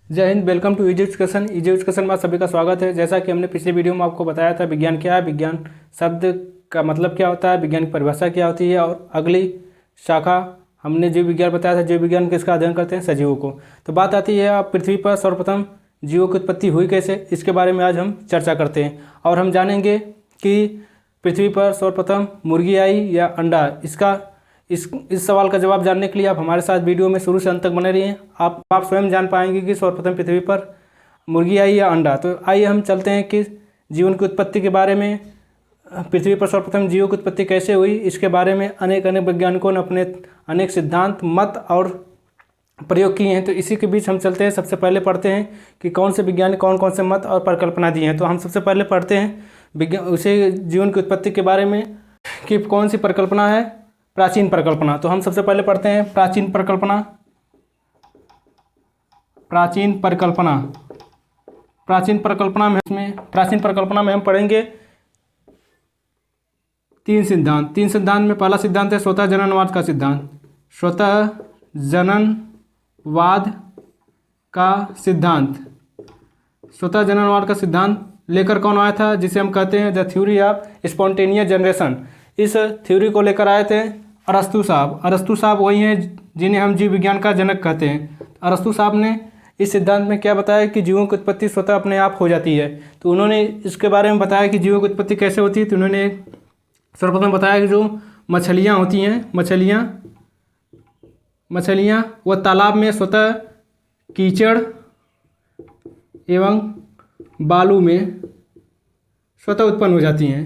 जय हिंद। Welcome to easy education. Easy education में आप सभी का स्वागत है। जैसा कि हमने पिछले वीडियो में आपको बताया था विज्ञान क्या है, विज्ञान शब्द का मतलब क्या होता है, विज्ञान की परिभाषा क्या होती है, और अगली शाखा हमने जीव विज्ञान बताया था। जीव विज्ञान किसका अध्ययन करते हैं? सजीवों को। तो बात आती है आप पृथ्वी पर सर्वप्रथम जीवों की उत्पत्ति हुई कैसे, इसके बारे में आज हम चर्चा करते हैं। और हम जानेंगे कि पृथ्वी पर सर्वप्रथम मुर्गी आई या अंडा। इस सवाल का जवाब जानने के लिए आप हमारे साथ वीडियो में शुरू से अंत तक बने रहिए। आप स्वयं जान पाएंगे कि सर्वप्रथम पृथ्वी पर मुर्गी आई या अंडा। तो आइए हम चलते हैं कि जीवन की उत्पत्ति के बारे में, पृथ्वी पर सर्वप्रथम जीवों की उत्पत्ति कैसे हुई, इसके बारे में अनेक वैज्ञानिकों ने अपने अनेक सिद्धांत, मत और प्रयोग किए हैं। तो इसी के बीच हम चलते हैं। सबसे पहले पढ़ते हैं कि कौन से वैज्ञानिक कौन कौन से मत और परिकल्पना दिए हैं। तो हम सबसे पहले पढ़ते हैं उसे जीवन की उत्पत्ति के बारे में कि कौन सी परिकल्पना है, प्राचीन परिकल्पना। तो हम सबसे पहले पढ़ते हैं प्राचीन परिकल्पना। प्राचीन परिकल्पना में हम पढ़ेंगे तीन सिद्धांत में पहला सिद्धांत है स्वतः जननवाद का सिद्धांत। स्वतः जननवाद का सिद्धांत लेकर कौन आया था, जिसे हम कहते हैं the theory of spontaneous generation. इस थ्योरी को लेकर आए थे अरस्तु साहब वही हैं जिन्हें हम जीव विज्ञान का जनक कहते हैं। अरस्तु साहब ने इस सिद्धांत में क्या बताया कि जीवों की उत्पत्ति स्वतः अपने आप हो जाती है। तो उन्होंने इसके बारे में बताया कि जीवों की उत्पत्ति कैसे होती है। तो उन्होंने सर्वप्रथम बताया कि जो मछलियाँ होती हैं, मछलियाँ वह तालाब में स्वतः कीचड़ एवं बालू में स्वतः उत्पन्न हो जाती हैं।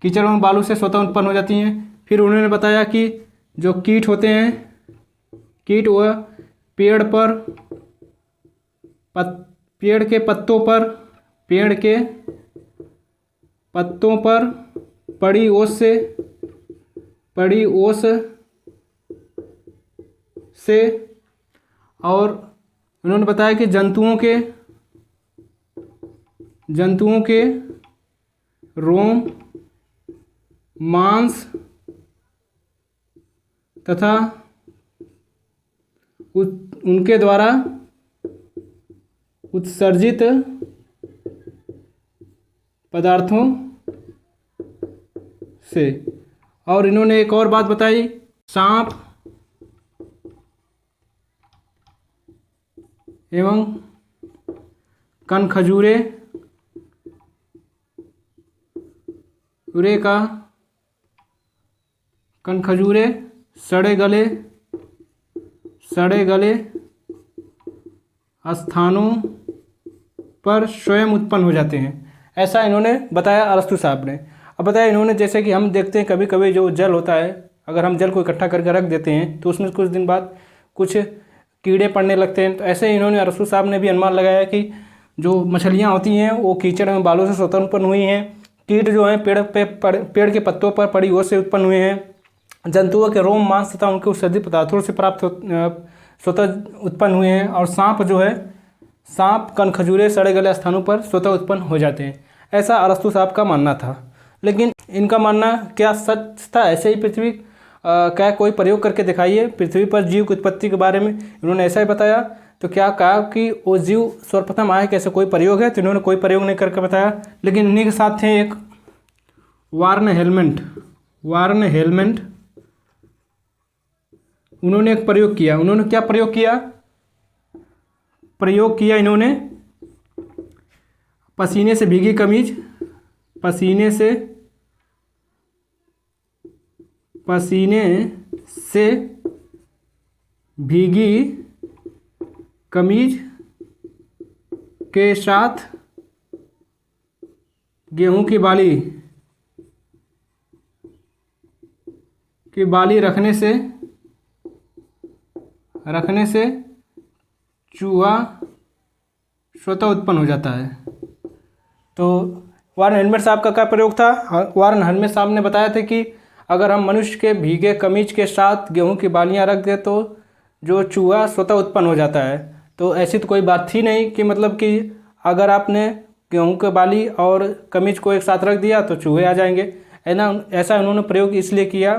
कीचड़ एवं बालू से स्वतः उत्पन्न हो जाती हैं। फिर उन्होंने बताया कि जो कीट होते हैं, कीट वह पेड़ के पत्तों पर पड़ी ओस से और उन्होंने बताया कि जंतुओं के रोम, मांस तथा उनके द्वारा उत्सर्जित पदार्थों से। और इन्होंने एक और बात बताई, सांप एवं कनखजूरे सड़े गले स्थानों पर स्वयं उत्पन्न हो जाते हैं। ऐसा इन्होंने बताया अरस्तु साहब ने। अब बताया इन्होंने, जैसे कि हम देखते हैं कभी कभी जो जल होता है, अगर हम जल को इकट्ठा करके रख देते हैं तो उसमें कुछ दिन बाद कुछ कीड़े पड़ने लगते हैं। तो ऐसे इन्होंने अरस्तु साहब ने भी अनुमान लगाया कि जो मछलियाँ होती हैं वो कीचड़ में बालों से स्वतः उत्पन्न हुई हैं। कीट जो हैं पेड़ के पत्तों पर पड़ी ओस से उत्पन्न हुए हैं। जंतुओं के रोम, मांस तथा उनके उत्सर्जित पदार्थों से स्वतः उत्पन्न हुए हैं। और सांप कनखजूरे सड़े गले स्थानों पर स्वतः उत्पन्न हो जाते हैं। ऐसा अरस्तु साहब का मानना था। लेकिन इनका मानना क्या सच था? ऐसे ही पृथ्वी क्या कोई प्रयोग करके दिखाइए पृथ्वी पर जीव की उत्पत्ति के बारे में। इन्होंने ऐसा ही बताया। तो क्या कहा कि वो जीव सर्वप्रथम आए, कैसे कोई प्रयोग है? तो इन्होंने कोई प्रयोग नहीं करके बताया। लेकिन इन्हीं के साथ थे एक वार्न हेलमेंट। उन्होंने एक प्रयोग किया। उन्होंने क्या प्रयोग किया? इन्होंने पसीने से भीगी कमीज के साथ गेहूं की बाली रखने से चूहा स्वतः उत्पन्न हो जाता है। तो वार्न हेलमेट साहब का क्या प्रयोग था? वार्न हेलमेट साहब ने बताया था कि अगर हम मनुष्य के भीगे कमीज के साथ गेहूं की बालियां रख दें तो जो चूहा स्वतः उत्पन्न हो जाता है। तो ऐसी तो कोई बात थी नहीं कि मतलब कि अगर आपने गेहूं के बाली और कमीज को एक साथ रख दिया तो चूहे आ जाएंगे, है ना। ऐसा उन्होंने प्रयोग इसलिए किया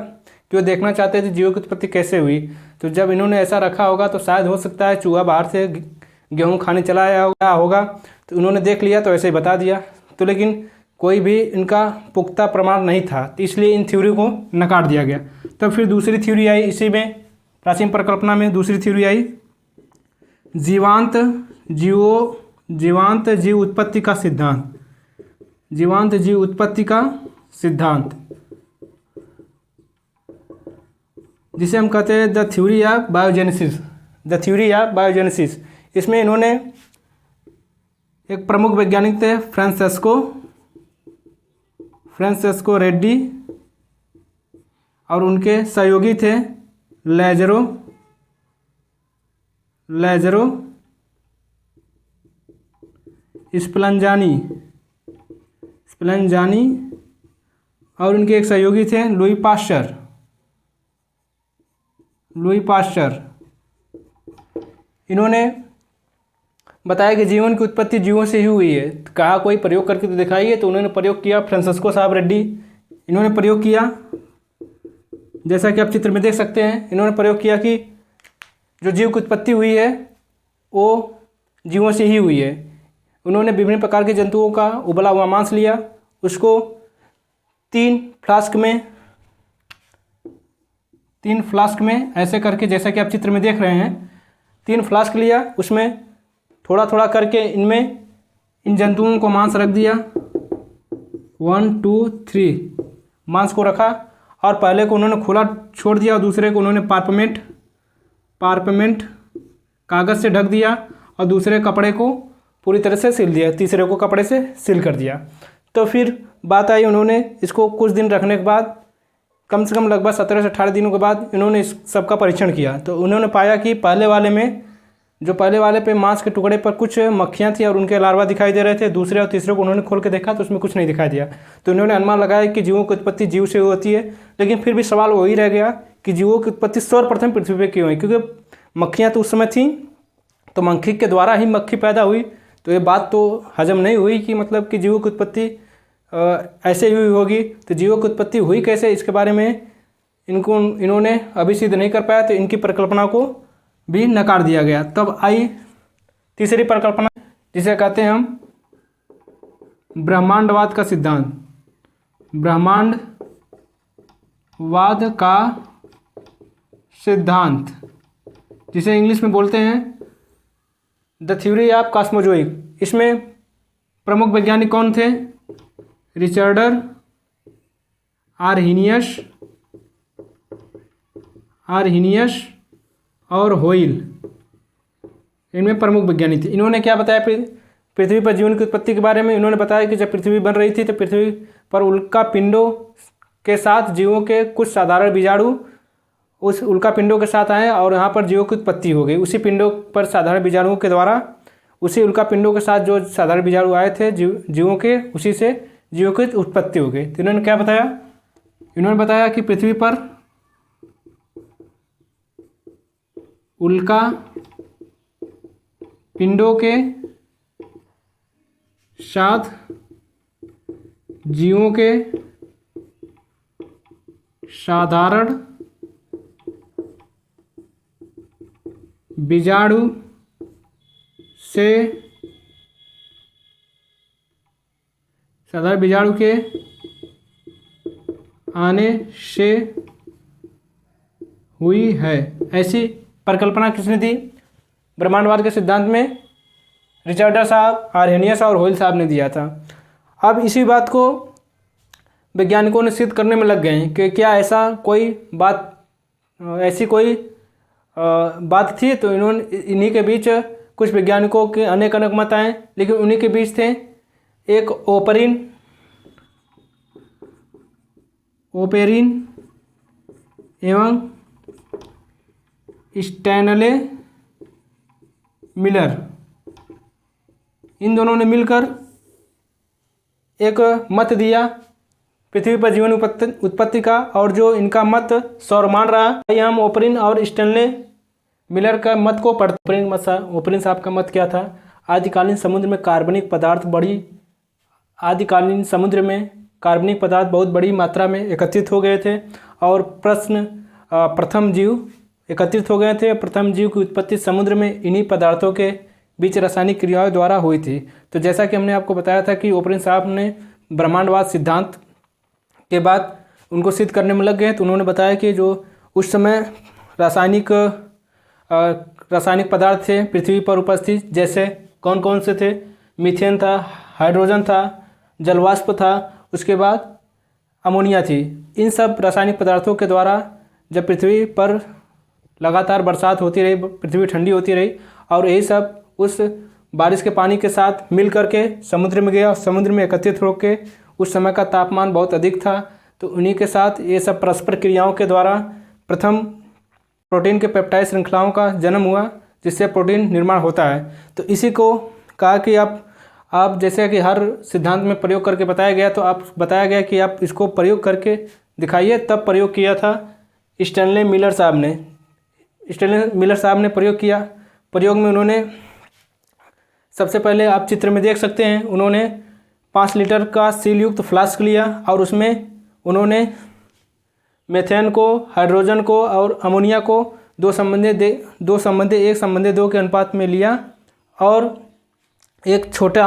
कि वो देखना चाहते थे जीवों की उत्पत्ति कैसे हुई। तो जब इन्होंने ऐसा रखा होगा तो शायद हो सकता है चूहा बाहर से गेहूँ खाने चला आया होगा, तो उन्होंने देख लिया तो ऐसे ही बता दिया। तो लेकिन कोई भी इनका पुख्ता प्रमाण नहीं था, तो इसलिए इन थ्योरी को नकार दिया गया। तो फिर दूसरी थ्योरी आई इसी में, प्राचीन परिकल्पना में दूसरी थ्योरी आई, जीवांत जीव उत्पत्ति का सिद्धांत। जीवांत जीव उत्पत्ति का सिद्धांत, जिसे हम कहते हैं the theory of biogenesis. The theory of biogenesis, इसमें इन्होंने एक प्रमुख वैज्ञानिक थे फ्रांसेस्को रेड्डी, और उनके सहयोगी थे लेजरो स्पलंजानी, और उनके एक सहयोगी थे लुई पाश्चर। इन्होंने बताया कि जीवन की उत्पत्ति जीवों से ही हुई है। तो कहा कोई प्रयोग करके तो दिखाइए, तो उन्होंने प्रयोग किया, फ्रांसिस्को साहब रेड्डी इन्होंने प्रयोग किया, जैसा कि आप चित्र में देख सकते हैं। इन्होंने प्रयोग किया कि जो जीव की उत्पत्ति हुई है वो जीवों से ही हुई है। उन्होंने विभिन्न प्रकार के जंतुओं का उबला हुआ मांस लिया, उसको 3 फ्लास्क में ऐसे करके, जैसा कि आप चित्र में देख रहे हैं, 3 फ्लास्क लिया, उसमें थोड़ा थोड़ा करके इन जंतुओं को मांस रख दिया, 1 2 3 मांस को रखा, और पहले को उन्होंने खुला छोड़ दिया और दूसरे को उन्होंने पारपमेंट कागज़ से ढक दिया, और दूसरे कपड़े को पूरी तरह से सिल दिया, तीसरे को कपड़े से सिल कर दिया। तो फिर बात आई, उन्होंने इसको कुछ दिन रखने के बाद, कम से कम लगभग 17 से 18 दिनों के बाद इन्होंने इस सब का परीक्षण किया। तो उन्होंने पाया कि पहले वाले पे मांस के टुकड़े पर कुछ मक्खियाँ थी और उनके लार्वा दिखाई दे रहे थे। दूसरे और तीसरे को उन्होंने खोल के देखा तो उसमें कुछ नहीं दिखाई दिया। तो उन्होंने अनुमान लगाया कि जीवों की उत्पत्ति जीव से होती है। लेकिन फिर भी सवाल वही रह गया कि जीवों की उत्पत्ति सर्वप्रथम पृथ्वी पर क्यों हुई, क्योंकि मक्खियाँ तो उस समय थीं, तो मक्खी के द्वारा ही मक्खी पैदा हुई। तो ये बात तो हजम नहीं हुई कि मतलब कि जीवों की उत्पत्ति ऐसे ही हुई होगी। तो जीवों की उत्पत्ति हुई कैसे, इसके बारे में इन्होंने अभी सिद्ध नहीं कर पाया, तो इनकी परिकल्पना को भी नकार दिया गया। तब आई तीसरी परिकल्पना, जिसे कहते हैं हम ब्रह्मांडवाद का सिद्धांत। ब्रह्मांडवाद का सिद्धांत, जिसे इंग्लिश में बोलते हैं द थ्योरी ऑफ कॉस्मोजोइक। इसमें प्रमुख वैज्ञानिक कौन थे? रिचर्डर आर्हीनियस और होइल, इनमें प्रमुख वैज्ञानिक थे। इन्होंने क्या बताया पृथ्वी पर जीवन की उत्पत्ति के बारे में? इन्होंने बताया कि जब पृथ्वी बन रही थी तो पृथ्वी पर उल्का पिंडों के साथ जीवों के कुछ साधारण बीजाणु उस उल्का पिंडों के साथ आए और यहाँ पर जीवों की उत्पत्ति हो गई। उसी पिंडों पर साधारण बीजाणुओं के द्वारा, उसी उल्का पिंडों के साथ जो साधारण बीजाणु आए थे जीवों के, उसी से जीवों की उत्पत्ति हो गई। तो इन्होंने क्या बताया? इन्होंने बताया कि पृथ्वी पर उल्का पिंडों के साथ जीवों के साधारण बीजाणु से, साधारण बीजाणु के आने से हुई है। ऐसी परिकल्पना किसने दी? ब्रह्मांडवाद के सिद्धांत में रिचर्डर साहब, आर्हेनियस और होइल साहब ने दिया था। अब इसी बात को वैज्ञानिकों ने सिद्ध करने में लग गए हैं कि क्या ऐसा कोई बात, ऐसी कोई बात थी। तो इन्हीं के बीच कुछ वैज्ञानिकों के अनेक मत आए, लेकिन उन्हीं के बीच थे एक ओपेरिन एवं स्टैनले मिलर। इन दोनों ने मिलकर एक मत दिया पृथ्वी पर जीवन उत्पत्ति का, और जो इनका मत सर्वमान्य रहा। हम ओपरिन और स्टैनले मिलर का मत को पढ़ते। ओपरिन साहब का मत क्या था? आदिकालीन समुद्र में कार्बनिक पदार्थ बहुत बड़ी मात्रा में एकत्रित हो गए थे और प्रथम जीव एकत्रित हो गए थे। प्रथम जीव की उत्पत्ति समुद्र में इन्हीं पदार्थों के बीच रासायनिक क्रियाओं द्वारा हुई थी। तो जैसा कि हमने आपको बताया था कि ओपरिन साहब ने ब्रह्मांडवाद सिद्धांत के बाद उनको सिद्ध करने में लग गए, तो उन्होंने बताया कि जो उस समय रासायनिक पदार्थ थे पृथ्वी पर उपस्थित, जैसे कौन कौन से थे, मीथेन था, हाइड्रोजन था, जलवाष्प था, उसके बाद अमोनिया थी। इन सब रासायनिक पदार्थों के द्वारा जब पृथ्वी पर लगातार बरसात होती रही, पृथ्वी ठंडी होती रही, और यही सब उस बारिश के पानी के साथ मिल करके समुद्र में गया और समुद्र में एकत्रित होकर उस समय का तापमान बहुत अधिक था। तो उन्हीं के साथ ये सब परस्पर क्रियाओं के द्वारा प्रथम प्रोटीन के पेप्टाइड श्रृंखलाओं का जन्म हुआ, जिससे प्रोटीन निर्माण होता है। तो इसी को कहा कि आप जैसे कि हर सिद्धांत में प्रयोग करके बताया गया, तो आप बताया गया कि आप इसको प्रयोग करके दिखाइए। तब प्रयोग किया था स्टैनले मिलर साहब ने। स्टैनले मिलर साहब ने प्रयोग किया। प्रयोग में उन्होंने सबसे पहले आप चित्र में देख सकते हैं, उन्होंने 5 लीटर का सील युक्त फ्लास्क लिया और उसमें उन्होंने मेथेन को, हाइड्रोजन को और अमोनिया को 2 संबंधित 1 संबंधित 2 के अनुपात में लिया, और एक छोटा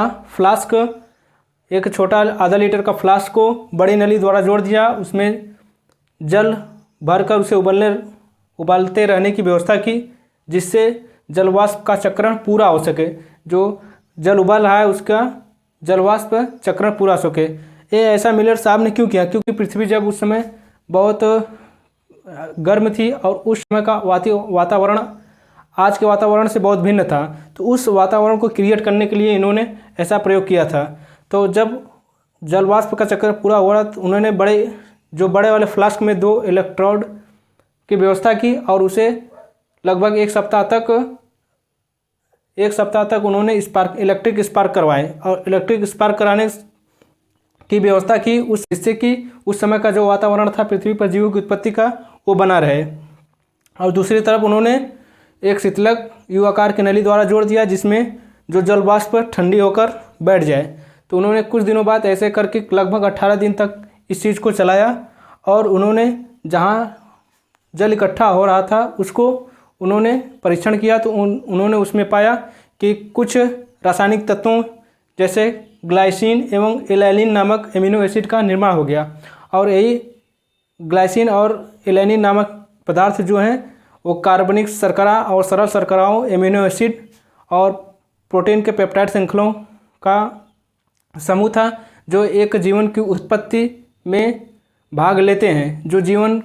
आधा लीटर का फ्लास्क को बड़ी नली द्वारा जोड़ दिया। उसमें जल भरकर उसे उबालते रहने की व्यवस्था की, जिससे जलवाष्प का चक्रण पूरा हो सके। जो जल उबाल रहा है उसका जलवाष्प चक्रण पूरा हो सके। ये ऐसा मिलर साहब ने क्यों किया? क्योंकि पृथ्वी जब उस समय बहुत गर्म थी और उस समय का वातावरण आज के वातावरण से बहुत भिन्न था। तो उस वातावरण को क्रिएट करने के लिए इन्होंने ऐसा प्रयोग किया था। तो जब जलवाष्प का चक्र पूरा हुआ तो उन्होंने बड़े वाले फ्लास्क में 2 इलेक्ट्रोड की व्यवस्था की और उसे लगभग एक सप्ताह तक उन्होंने इलेक्ट्रिक स्पार्क करवाए और इलेक्ट्रिक स्पार्क कराने की व्यवस्था की, जिससे कि उस समय का जो वातावरण था पृथ्वी पर जीवों की उत्पत्ति का, वो बना रहे। और दूसरी तरफ उन्होंने एक शीतलक यू आकार की नली द्वारा जोड़ दिया, जिसमें जो जलवाष्प ठंडी होकर बैठ जाए। तो उन्होंने कुछ दिनों बाद ऐसे करके लगभग 18 दिन तक इस चीज़ को चलाया, और उन्होंने जहाँ जल इकट्ठा हो रहा था उसको उन्होंने परीक्षण किया। तो उन्होंने उसमें पाया कि कुछ रासायनिक तत्वों जैसे ग्लाइसिन एवं एलानिन नामक एमिनो एसिड का निर्माण हो गया, और यही ग्लाइसिन और एलानिन नामक पदार्थ जो हैं वो कार्बनिक शर्करा और सरल शर्कराओं, एमिनो एसिड और प्रोटीन के पेप्टाइड श्रृंखलों का समूह था, जो एक जीवन की उत्पत्ति में भाग लेते हैं, जो जीवन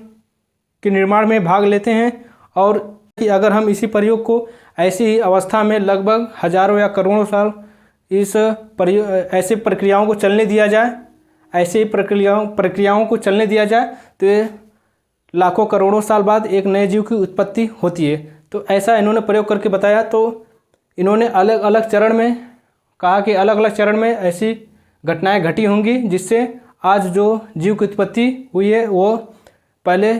के निर्माण में भाग लेते हैं। और कि अगर हम इसी प्रयोग को ऐसी ही अवस्था में लगभग हजारों या करोड़ों साल ऐसे प्रक्रियाओं को चलने दिया जाए, ऐसे प्रक्रियाओं को चलने दिया जाए, तो ये लाखों करोड़ों साल बाद एक नए जीव की उत्पत्ति होती है। तो ऐसा इन्होंने प्रयोग करके बताया। तो इन्होंने अलग अलग चरण में कहा कि अलग अलग चरण में ऐसी घटनाएं घटी होंगी, जिससे आज जो जीव की उत्पत्ति हुई है वो पहले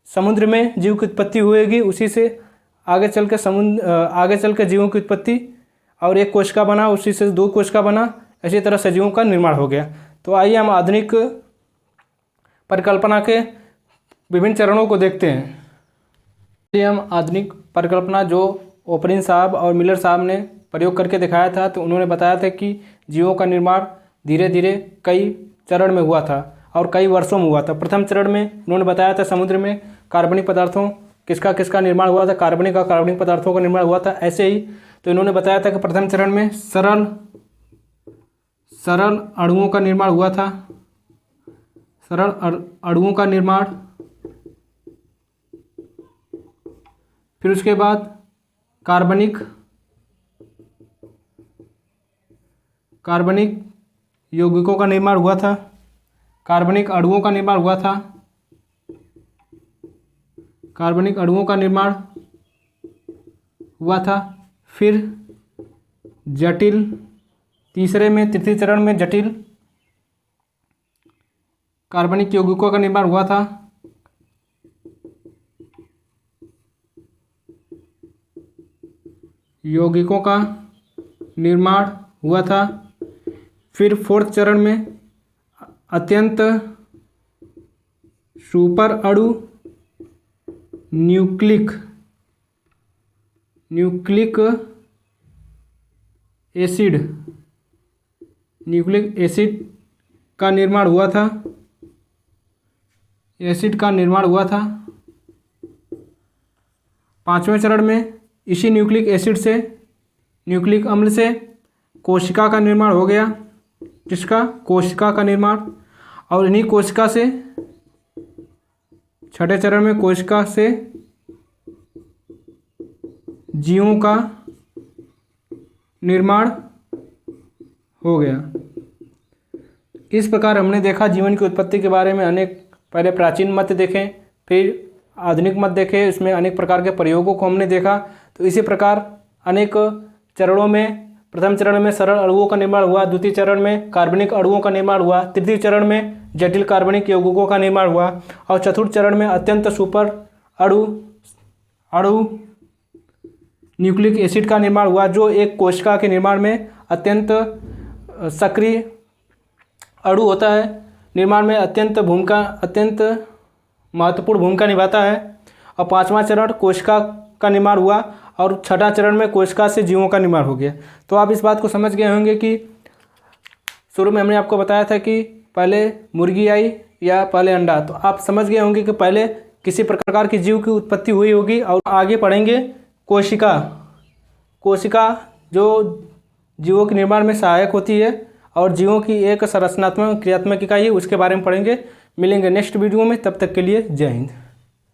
समुद्र में जीव की उत्पत्ति हुएगी, उसी से आगे चल के जीवों की उत्पत्ति, और एक कोशिका बना, उसी से 2 कोशिका बना, इसी तरह सजीवों का निर्माण हो गया। तो आइए हम आधुनिक परिकल्पना के विभिन्न चरणों को देखते हैं। चलिए हम आधुनिक परिकल्पना जो ओपरिन साहब और मिलर साहब ने प्रयोग करके दिखाया था, तो उन्होंने बताया था कि जीवों का निर्माण धीरे धीरे कई चरण में हुआ था और कई वर्षों में हुआ था। प्रथम चरण में उन्होंने बताया था समुद्र में कार्बनिक पदार्थों किसका निर्माण हुआ था, कार्बनिक पदार्थों का निर्माण हुआ था। ऐसे ही तो इन्होंने बताया था कि प्रथम चरण में सरल अणुओं का निर्माण हुआ था, सरल अणुओं का निर्माण। फिर उसके बाद कार्बनिक यौगिकों का निर्माण हुआ था, कार्बनिक अणुओं का निर्माण हुआ था, कार्बनिक अणुओं का निर्माण हुआ था। फिर तृतीय चरण में जटिल कार्बनिक यौगिकों का निर्माण हुआ था। यौगिकों का निर्माण हुआ था। फिर 4th चरण में अत्यंत सुपर अणु न्यूक्लिक एसिड, न्यूक्लिक एसिड का निर्माण हुआ था, एसिड का निर्माण हुआ था। 5वें चरण में इसी न्यूक्लिक एसिड से, न्यूक्लिक अम्ल से कोशिका का निर्माण हो गया। किसका? कोशिका का निर्माण। और इन्हीं कोशिका से, छठे चरण में कोशिका से जीवों का निर्माण हो गया। इस प्रकार हमने देखा जीवन की उत्पत्ति के बारे में अनेक, पहले प्राचीन मत देखें, फिर आधुनिक मत देखे, इसमें अनेक प्रकार के प्रयोगों को हमने देखा। तो इसी प्रकार अनेक चरणों में, प्रथम चरण में सरल अणुओं का निर्माण हुआ, द्वितीय चरण में कार्बनिक अणुओं का निर्माण हुआ, तृतीय चरण में जटिल कार्बनिक यौगिकों का निर्माण हुआ और चतुर्थ चरण में अत्यंत सुपर अणु न्यूक्लिक एसिड का निर्माण हुआ, जो एक कोशिका के निर्माण में अत्यंत सक्रिय अणु होता है, निर्माण में अत्यंत महत्वपूर्ण भूमिका निभाता है। और 5वां चरण कोशिका का निर्माण हुआ और छठा चरण में कोशिका से जीवों का निर्माण हो गया। तो आप इस बात को समझ गए होंगे कि शुरू में हमने आपको बताया था कि पहले मुर्गी आई या पहले अंडा। तो आप समझ गए होंगे कि पहले किसी प्रकार की जीव की उत्पत्ति हुई होगी। और आगे पढ़ेंगे कोशिका जो जीवों के निर्माण में सहायक होती है और जीवों की एक संरचनात्मक क्रियात्मक इकाई है, उसके बारे में पढ़ेंगे। मिलेंगे नेक्स्ट वीडियो में, तब तक के लिए जय हिंद।